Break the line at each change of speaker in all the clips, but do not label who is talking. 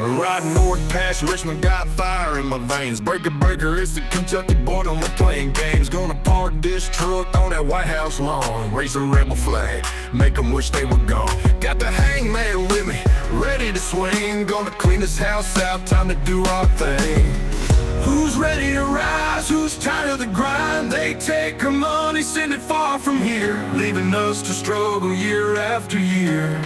Riding north past Richmond, got fire in my veins. Breaker, breaker, it's the Kentucky border, we're playing games. Gonna park this truck on that White House lawn, raise a rebel flag, make them wish they were gone. Got the hangman with me, ready to swing. Gonna clean this house out, time to do our thing. Who's ready to rise? Who's tired of the grind? They take our money, send it far from here, leaving us to struggle year after year.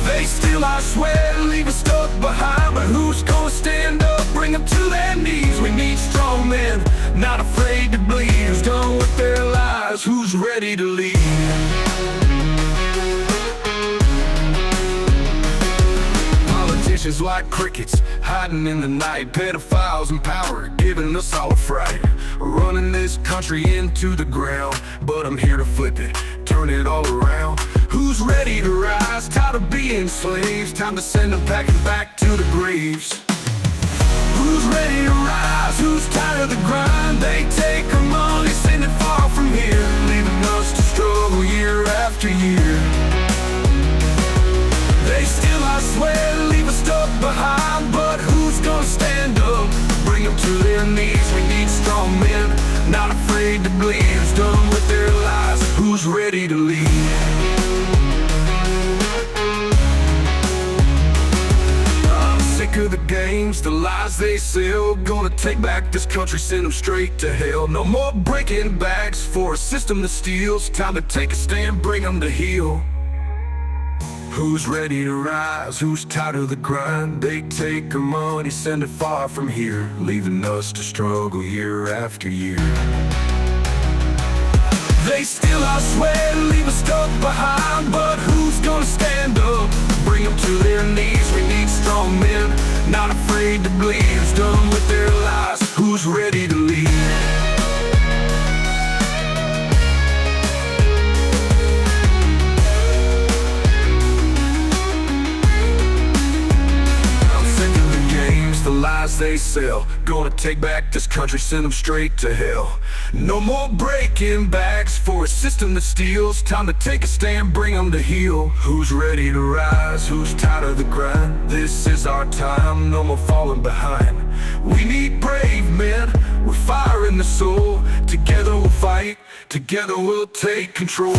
They steal our sweat, leave us stuck behind. But who's gonna stand up, bring them to their knees? We need strong men, not afraid to bleed. Who's done with their lives? Who's ready to lead? Politicians like crickets, hiding in the night. Pedophiles in power, giving us all a fright. Running this country into the ground, but I'm here to flip it, turn it all around. Who's ready to rise? Tired of being slaves, time to send them packing back to the graves. Who's ready to rise? Who's tired of the grind? They take our money, send it far from here, leaving us to struggle year after year. They steal our sweat, leave us stuck behind. But who's gonna stand up, bring them to their knees? We need strong men, not afraid to bleed. Who's done with their lives? Who's ready to lead? Sick of the games, the lies they sell. Gonna take back this country, send them straight to hell. No more breaking backs for a system that steals. Time to take a stand, bring them to heel. Who's ready to rise? Who's tired of the grind? They take our money, send it far from here, leaving us to struggle year after year. They steal our sweat, leave us stuck behind. But who's gonna stand up, bring them to their knees? We need strong men, not afraid to bleed. Who's done with their lives? Who's ready to lead? The lies they sell, gonna take back this country, send them straight to hell. No more breaking backs for a system that steals. Time to take a stand, bring them to heel. Who's ready to rise? Who's tired of the grind? This is our time, no more falling behind. We need brave men with fire in the soul. Together we'll fight, together we'll take control.